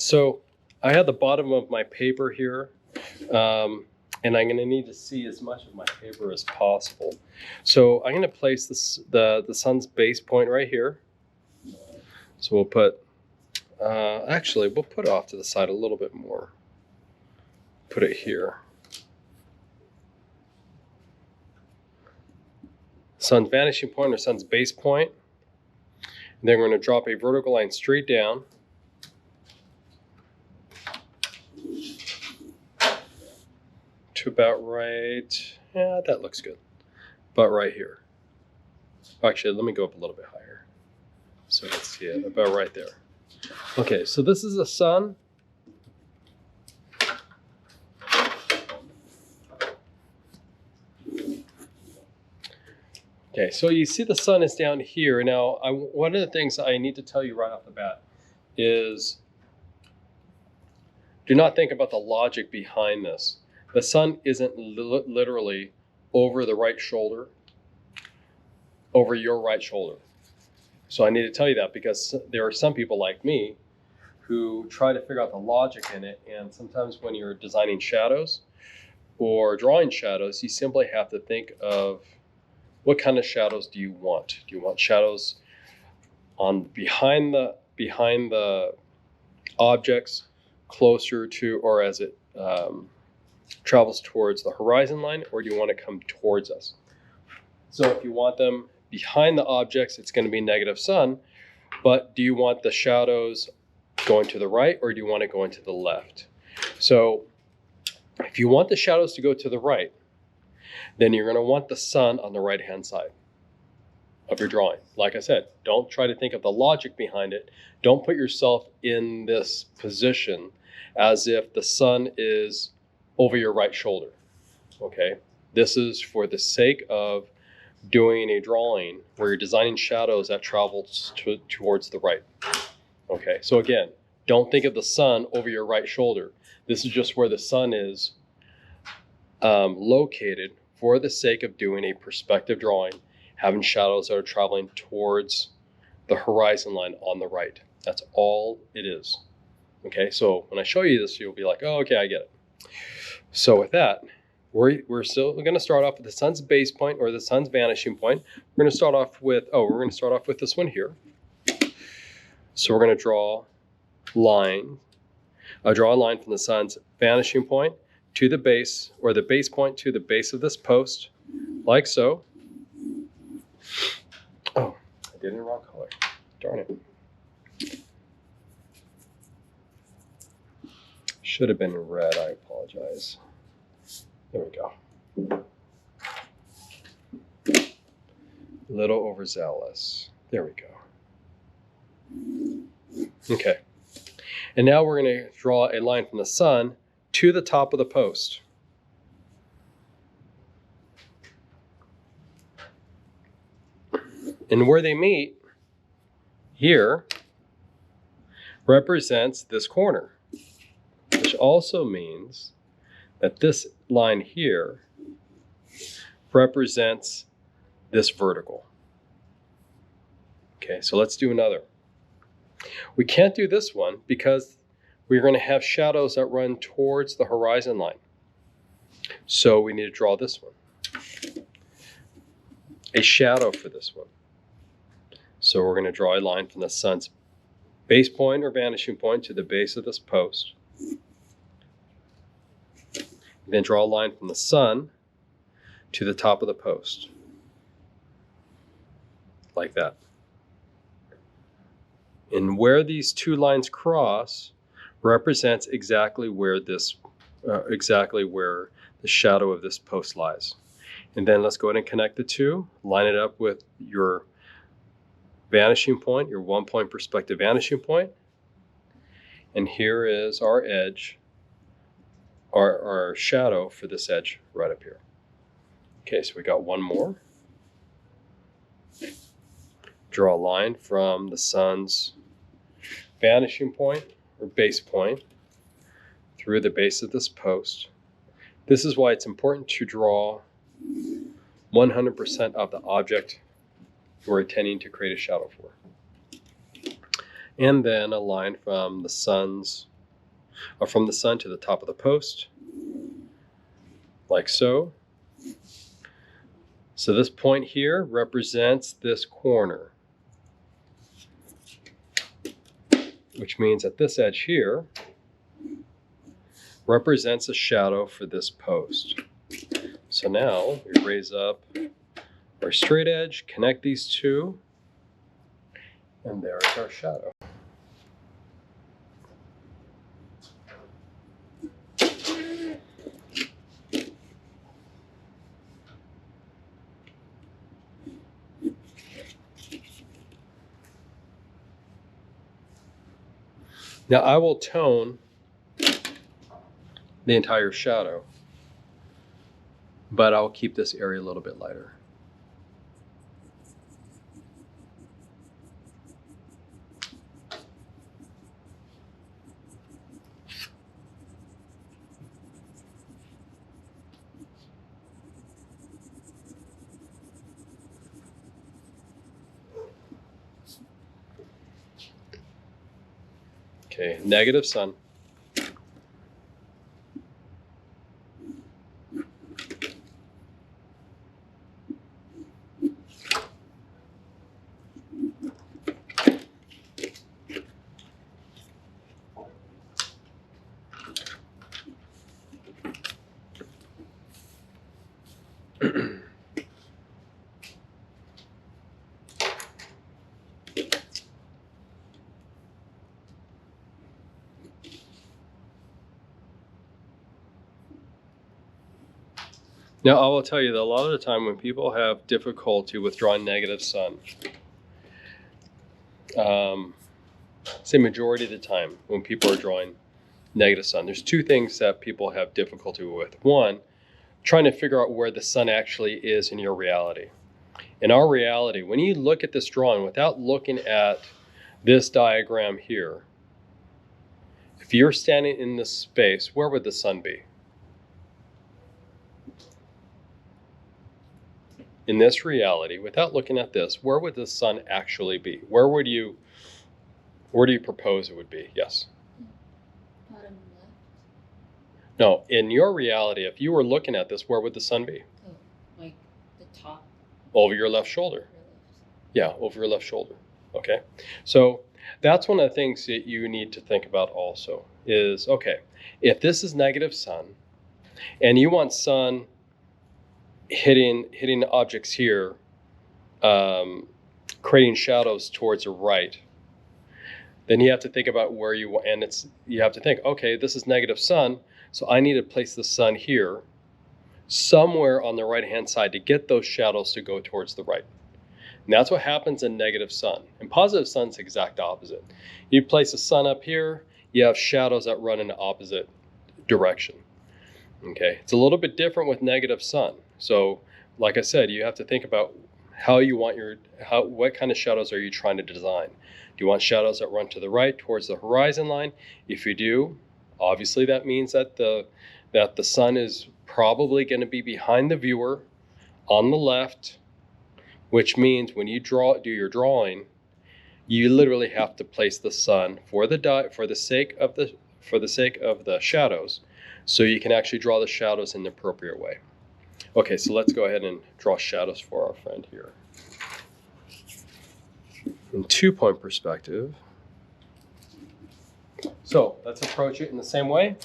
So I have the bottom of my paper here, and I'm going to need to see as much of my paper as possible. So I'm going to place this, the sun's base point right here. So we'll put, actually, we'll put it off to the side a little bit more. Put it here. Sun's vanishing point or sun's base point. And then we're going to drop a vertical line straight down. To about right, yeah, that looks good. About right here. Actually, let me go up a little bit higher so you can see it, about right there. Okay, so this is the sun. Okay, so you see the sun is down here. Now, one of the things I need to tell you right off the bat is do not think about the logic behind this. The sun isn't literally over the right shoulder, over your right shoulder. So I need to tell you that because there are some people like me who try to figure out the logic in it. And sometimes when you're designing shadows or drawing shadows, you simply have to think of what kind of shadows do you want? Do you want shadows on behind the objects, closer to, or as it travels towards the horizon line, or do you want to come towards us? So if you want them behind the objects, it's going to be negative sun. But do you want the shadows going to the right, or do you want it going to the left? So if you want the shadows to go to the right, then you're going to want the sun on the right-hand side of your drawing. Like I said, don't try to think of the logic behind it. Don't put yourself in this position as if the sun is over your right shoulder, okay? This is for the sake of doing a drawing where you're designing shadows that travel towards the right, okay? So again, don't think of the sun over your right shoulder. This is just where the sun is located for the sake of doing a perspective drawing, having shadows that are traveling towards the horizon line on the right. That's all it is. Okay, so when I show you this, you'll be like, oh, okay, I get it. So with that, we're still going to start off with the sun's base point or the sun's vanishing point. We're going to start off with, this one here. So we're going to draw a line from the sun's vanishing point to the base, or the base point to the base of this post, like so. Oh, I did it in wrong color. Darn it. Should have been in red, I apologize. There we go. A little overzealous. There we go. Okay. And now we're going to draw a line from the sun to the top of the post. And where they meet here represents this corner, which also means that this line here represents this vertical. Okay, so let's do another. We can't do this one because we're going to have shadows that run towards the horizon line. So we need to draw this one. A shadow for this one. So we're going to draw a line from the sun's base point or vanishing point to the base of this post. Then draw a line from the sun to the top of the post. Like that. And where these two lines cross represents exactly where the shadow of this post lies. And then let's go ahead and connect the two, line it up with your vanishing point, your 1 point perspective vanishing point. And here is our edge, our shadow for this edge right up here. Okay, so we got one more. Draw a line from the sun's vanishing point or base point through the base of this post. This is why it's important to draw 100% of the object we're intending to create a shadow for. And then a line from the sun's or from the sun to the top of the post, like so. So this point here represents this corner, which means that this edge here represents a shadow for this post. So now we raise up our straight edge, connect these two, and there is our shadow. Now I will tone the entire shadow, but I'll keep this area a little bit lighter. Okay, negative sun. Now, I will tell you that a lot of the time when people have difficulty with drawing negative sun, say majority of the time when people are drawing negative sun, there's two things that people have difficulty with. One, trying to figure out where the sun actually is in your reality. In our reality, when you look at this drawing without looking at this diagram here, if you're standing in this space, where would the sun be? In this reality, without looking at this, where would the sun actually be? Where do you propose it would be? Yes? Bottom left. No, in your reality, if you were looking at this, where would the sun be? Oh, like the top. Over your left shoulder. Or left. Yeah, over your left shoulder. Okay. So that's one of the things that you need to think about also is, okay, if this is negative sun and you want sun hitting objects here, creating shadows towards the right, then you have to think about where you want, and you have to think, okay, this is negative sun, so I need to place the sun here somewhere on the right hand side to get those shadows to go towards the right. And that's what happens in negative sun. And positive sun's the exact opposite. You place the sun up here, you have shadows that run in the opposite direction. Okay, it's a little bit different with negative sun. So, like I said, you have to think about how you want what kind of shadows are you trying to design? Do you want shadows that run to the right towards the horizon line? If you do, obviously that means that the sun is probably going to be behind the viewer on the left, which means when you do your drawing, you literally have to place the sun for the sake of the shadows, so you can actually draw the shadows in the appropriate way. Okay, so let's go ahead and draw shadows for our friend here. In 2-point perspective. So let's approach it in the same way.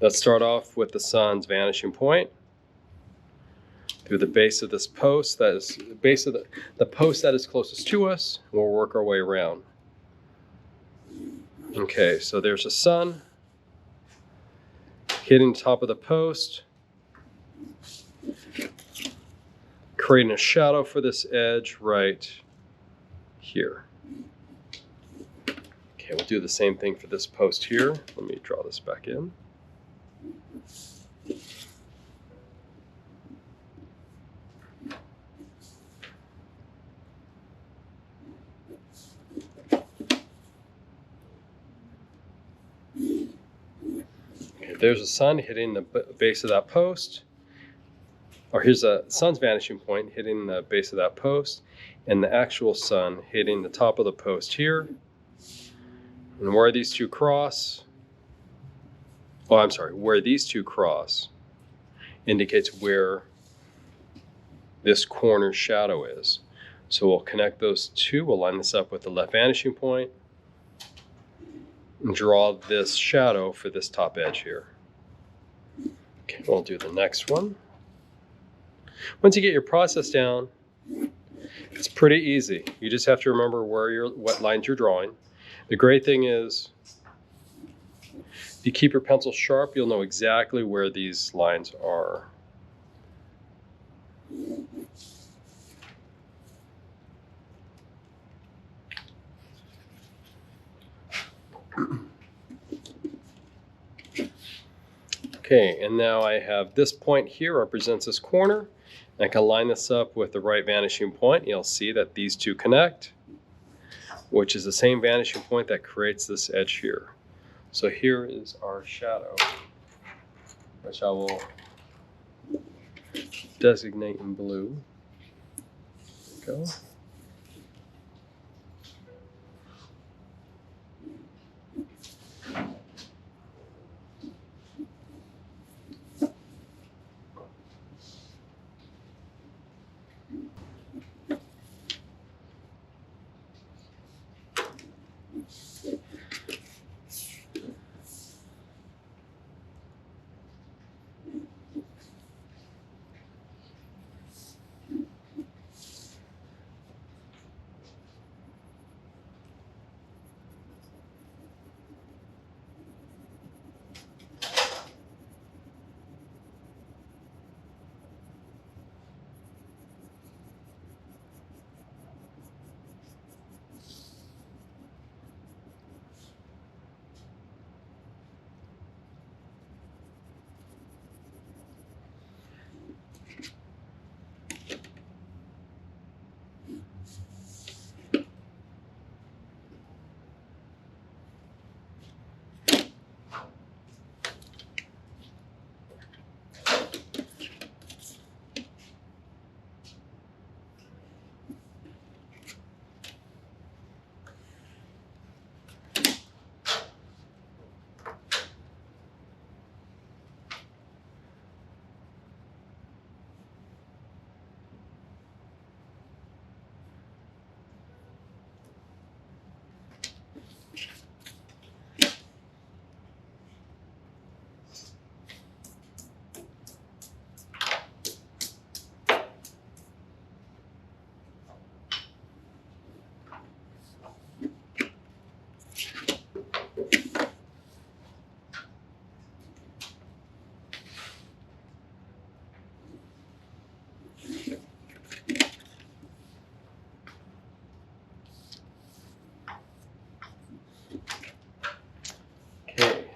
Let's start off with the sun's vanishing point through the base of this post, that is base of the post that is closest to us. We'll work our way around. Okay, so there's a sun hitting the top of the post, creating a shadow for this edge right here. Okay, we'll do the same thing for this post here. Let me draw this back in. Okay, there's a sun hitting the base of that post. Or here's a sun's vanishing point hitting the base of that post, and the actual sun hitting the top of the post here. And where these two cross, oh, I'm sorry, where these two cross indicates where this corner shadow is. So we'll connect those two. We'll line this up with the left vanishing point and draw this shadow for this top edge here. Okay, we'll do the next one. Once you get your process down, it's pretty easy. You just have to remember what lines you're drawing. The great thing is, if you keep your pencil sharp, you'll know exactly where these lines are. Okay, and now I have this point here represents this corner. I can line this up with the right vanishing point. You'll see that these two connect, which is the same vanishing point that creates this edge here. So here is our shadow, which I will designate in blue. There we go.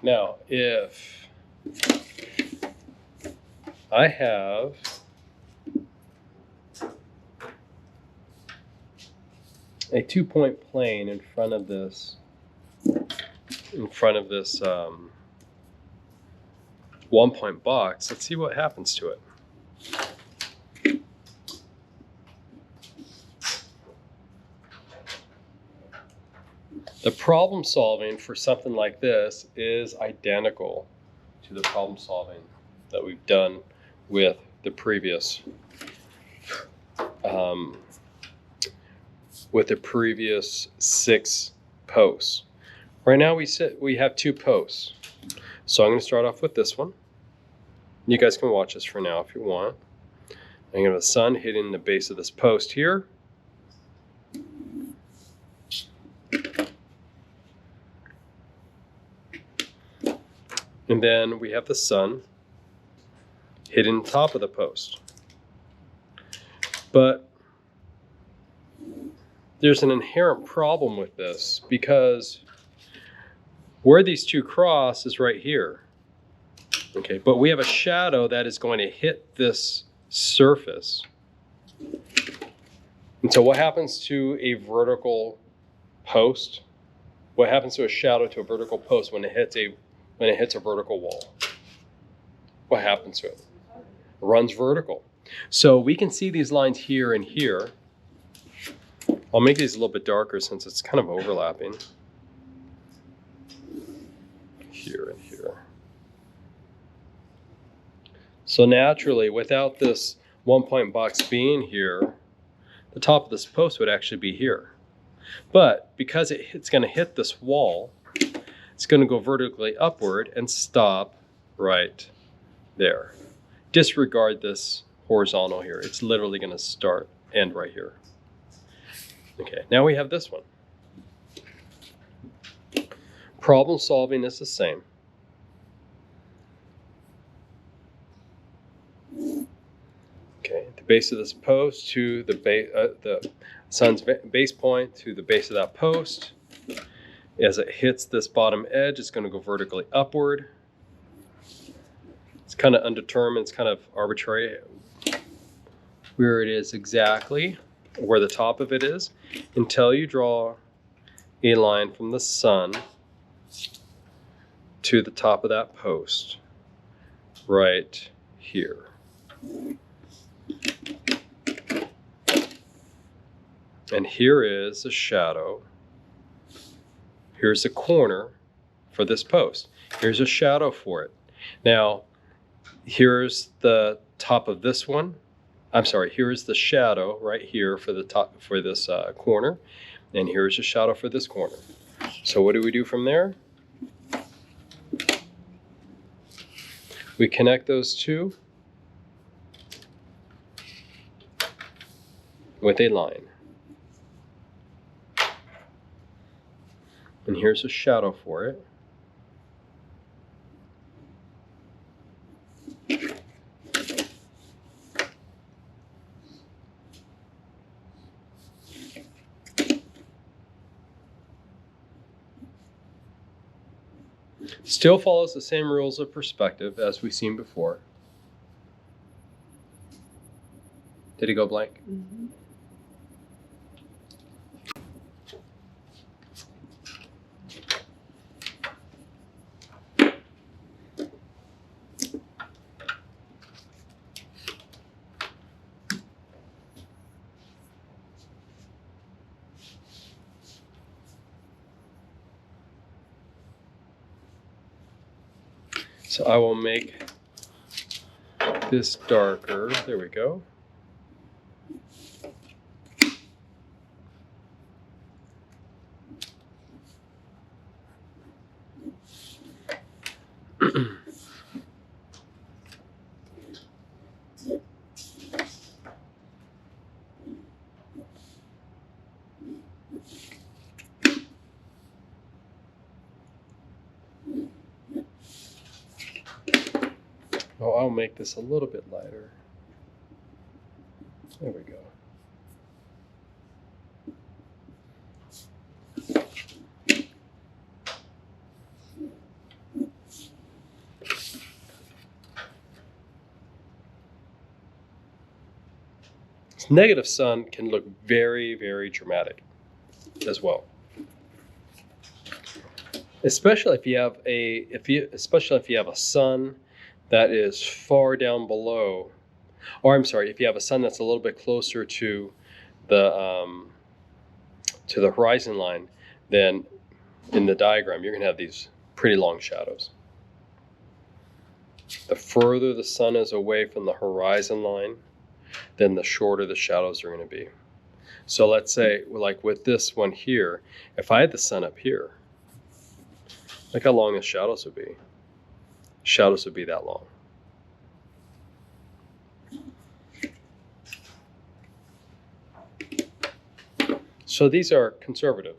Now, if I have a 2-point plane in front of this, 1-point box, let's see what happens to it. The problem solving for something like this is identical to the problem solving that we've done with the previous six posts. Right now we have 2 posts. So I'm going to start off with this one. You guys can watch this for now if you want. I'm going to have the sun hitting the base of this post here. And then we have the sun hitting the top of the post. But there's an inherent problem with this because where these two cross is right here. Okay, but we have a shadow that is going to hit this surface. And so what happens to a vertical post? What happens to a shadow to a vertical post when it hits a vertical wall? What happens to it? It runs vertical. So we can see these lines here and here. I'll make these a little bit darker since it's kind of overlapping. Here and here. So naturally, without this 1-point box being here, the top of this post would actually be here. But because it's going to hit this wall, it's going to go vertically upward and stop right there. Disregard this horizontal here. It's literally going to end right here. Okay, now we have this one. Problem solving is the same. Okay, the base of this post to the sun's base point to the base of that post. As it hits this bottom edge, it's going to go vertically upward. It's kind of undetermined, it's kind of arbitrary where it is exactly, where the top of it is, until you draw a line from the sun to the top of that post right here. And here is a shadow. Here's a corner for this post. Here's a shadow for it. Now, here's the top of this one. I'm sorry, here's the shadow right here for the top for this corner. And here's a shadow for this corner. So what do we do from there? We connect those two with a line. And here's a shadow for it. Still follows the same rules of perspective as we've seen before. Did it go blank? Mm-hmm. So I will make this darker. There we go. Oh, I'll make this a little bit lighter. There we go. Negative sun can look very, very dramatic as well. Especially if you have a sun that is far down below, or I'm sorry, if you have a sun that's a little bit closer to the horizon line, then in the diagram you're going to have these pretty long shadows. The further the sun is away from the horizon line, then the shorter the shadows are going to be. So let's say, like with this one here, if I had the sun up here, look how long the shadows would be. Shadows would be that long. So these are conservative.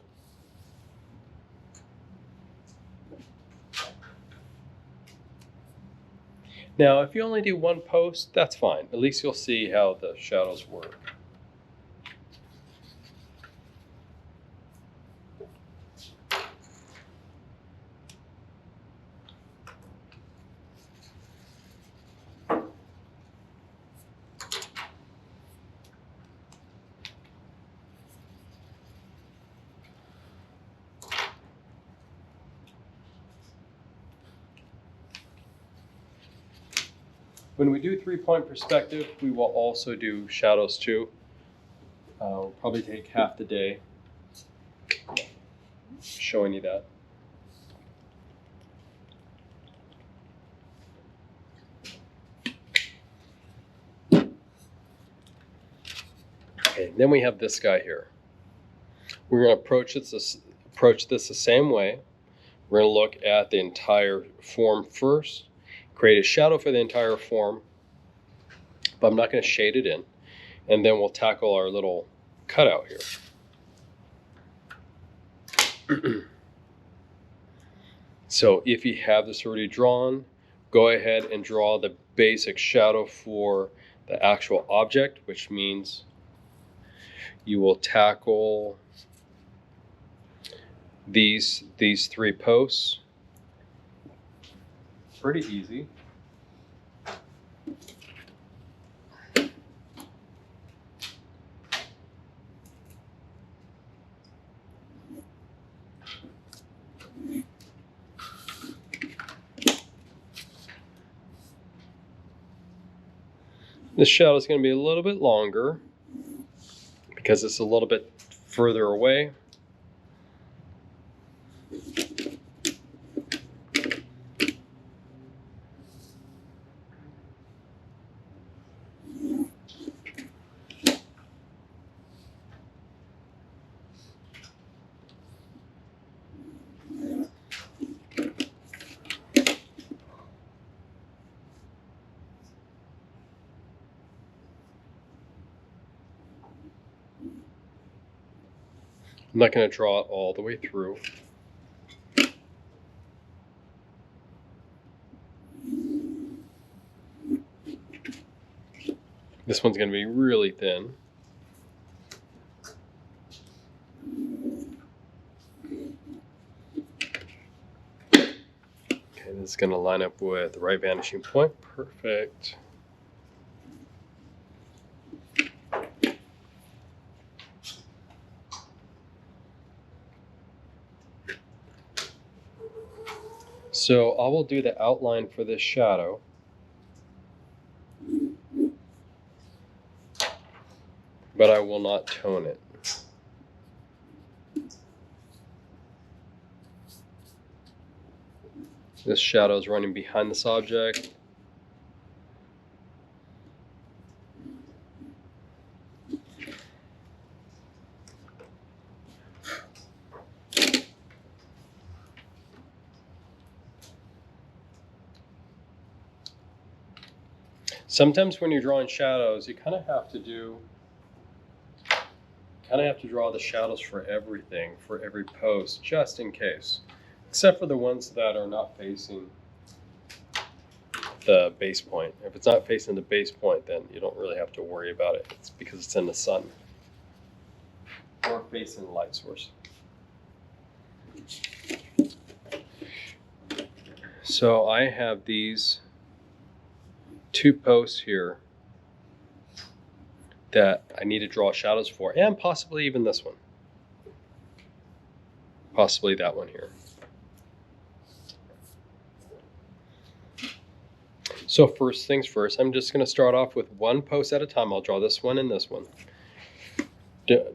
Now, if you only do one post, that's fine. At least you'll see how the shadows work. When we do 3-point perspective, we will also do shadows too. We'll probably take half the day showing you that. Okay, then we have this guy here. We're going to approach this the same way. We're going to look at the entire form first, create a shadow for the entire form, but I'm not going to shade it in. And then we'll tackle our little cutout here. So if you have this already drawn, go ahead and draw the basic shadow for the actual object, which means you will tackle these three posts. Pretty easy. This shadow is going to be a little bit longer because it's a little bit further away. I'm not going to draw it all the way through. This one's going to be really thin. Okay, this is going to line up with the right vanishing point. Perfect. So I will do the outline for this shadow. But I will not tone it. This shadow is running behind this object. Sometimes when you're drawing shadows, you kind of have to draw the shadows for everything, for every post, just in case. Except for the ones that are not facing the base point. If it's not facing the base point, then you don't really have to worry about it. It's because it's in the sun or facing the light source. So I have these two posts here that I need to draw shadows for, and possibly even this one. Possibly that one here. So first things first, I'm just going to start off with one post at a time. I'll draw this one and this one.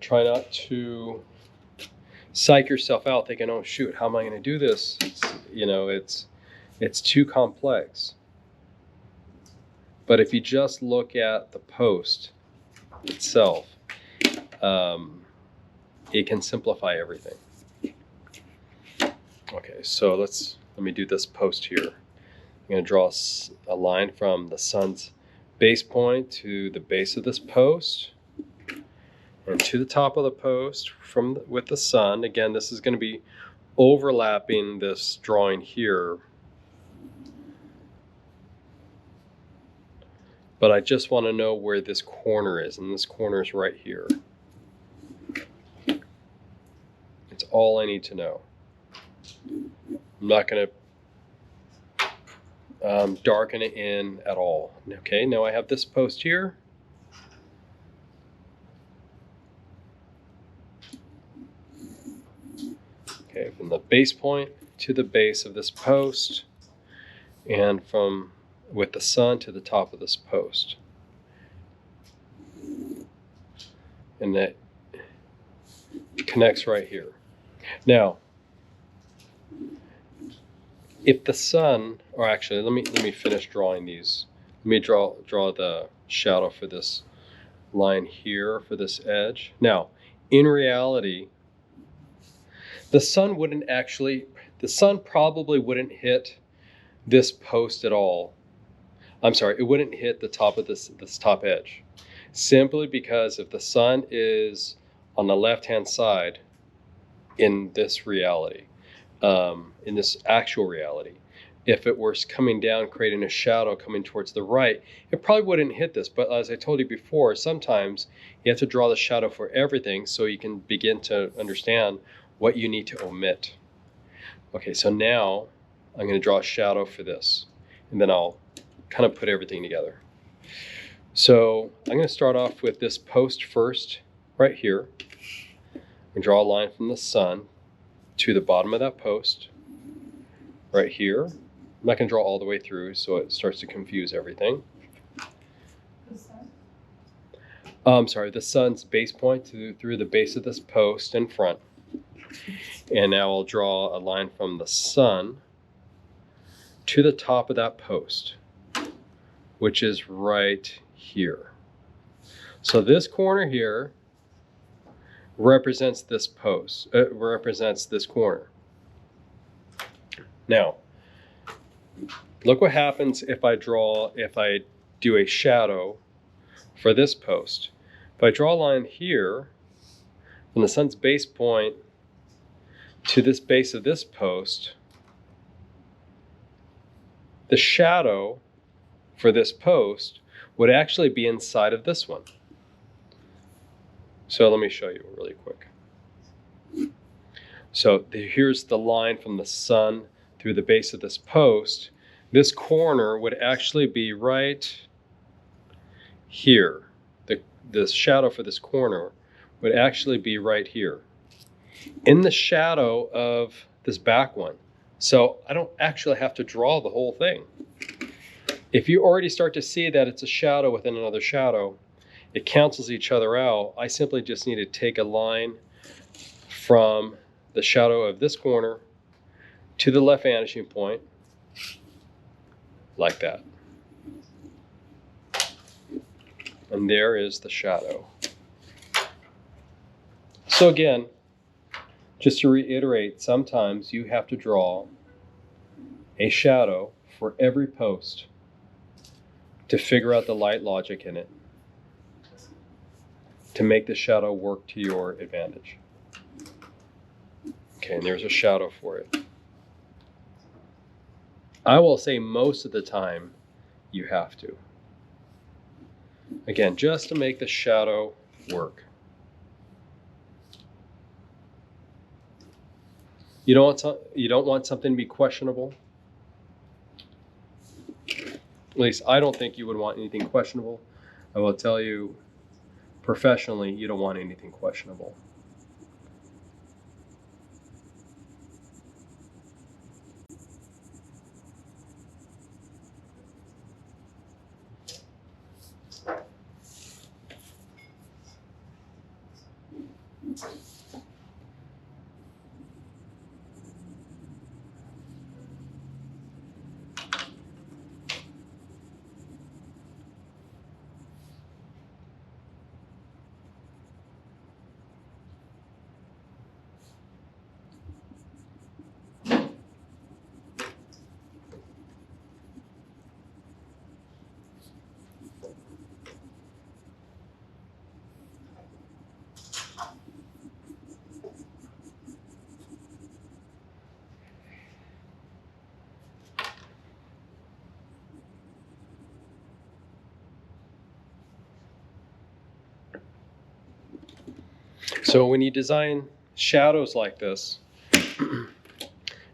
Try not to psych yourself out thinking, oh shoot, how am I going to do this? It's too complex. But if you just look at the post itself, it can simplify everything. Okay, so let me do this post here. I'm going to draw a line from the sun's base point to the base of this post and to the top of the post with the sun. Again, this is going to be overlapping this drawing here. But I just want to know where this corner is, and this corner is right here. It's all I need to know. I'm not going to darken it in at all. Okay, now I have this post here. Okay, from the base point to the base of this post, and with the sun to the top of this post. And that connects right here. Now, if the sun, or actually let me finish drawing these. Let me draw the shadow for this line here for this edge. Now, in reality, the sun probably wouldn't hit this post at all. I'm sorry, it wouldn't hit the top of this top edge. Simply because if the sun is on the left-hand side in this reality, in this actual reality, if it were coming down, creating a shadow coming towards the right, it probably wouldn't hit this. But as I told you before, sometimes you have to draw the shadow for everything so you can begin to understand what you need to omit. Okay, so now I'm going to draw a shadow for this, and then I'll kind of put everything together. So I'm going to start off with this post first, right here, and draw a line from the sun to the bottom of that post, right here. I'm not going to draw all the way through, so it starts to confuse everything. I'm sorry, the sun's base point through the base of this post in front. And now I'll draw a line from the sun to the top of that post, which is right here. So this corner here represents this post, represents this corner. Now, look what happens if I do a shadow for this post. If I draw a line here from the sun's base point to this base of this post, the shadow for this post would actually be inside of this one. So let me show you really quick. So here's the line from the sun through the base of this post. This corner would actually be right here. The shadow for this corner would actually be right here, in the shadow of this back one. So I don't actually have to draw the whole thing. If you already start to see that it's a shadow within another shadow, it cancels each other out. I simply just need to take a line from the shadow of this corner to the left vanishing point, like that. And there is the shadow. So again, just to reiterate, sometimes you have to draw a shadow for every post to figure out the light logic in it, to make the shadow work to your advantage. Okay, and there's a shadow for it. I will say most of the time you have to. Again, just to make the shadow work. You don't want something to be questionable. At least I don't think you would want anything questionable. I will tell you, professionally, you don't want anything questionable. So when you design shadows like this,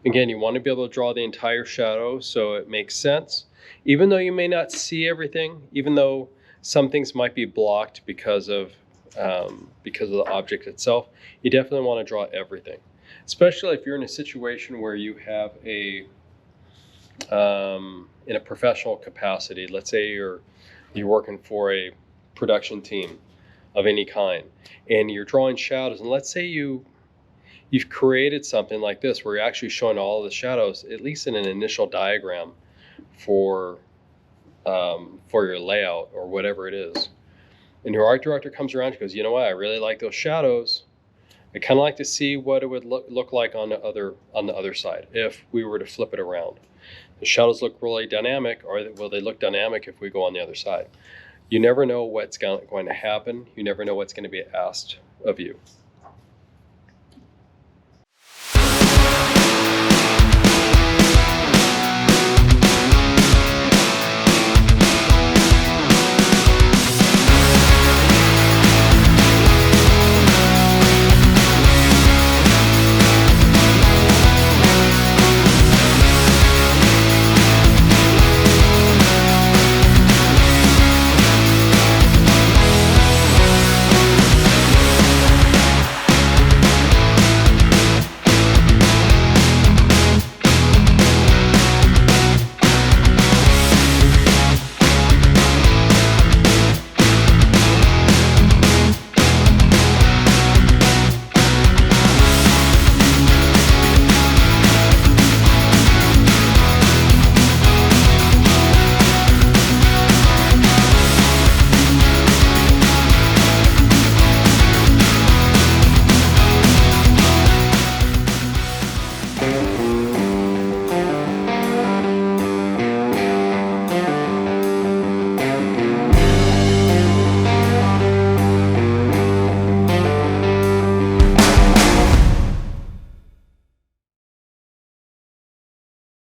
again, you want to be able to draw the entire shadow so it makes sense. Even though you may not see everything, even though some things might be blocked because of the object itself, you definitely want to draw everything. Especially if you're in a situation where you have in a professional capacity. Let's say you're working for a production team of any kind, and you're drawing shadows, and let's say you've created something like this where you're actually showing all of the shadows, at least in an initial diagram for your layout or whatever it is. And your art director comes around and goes, you know what, I really like those shadows. I kind of like to see what it would look like on the other side if we were to flip it around. The shadows look really dynamic, or will they look dynamic if we go on the other side? You never know what's going to happen. You never know what's going to be asked of you.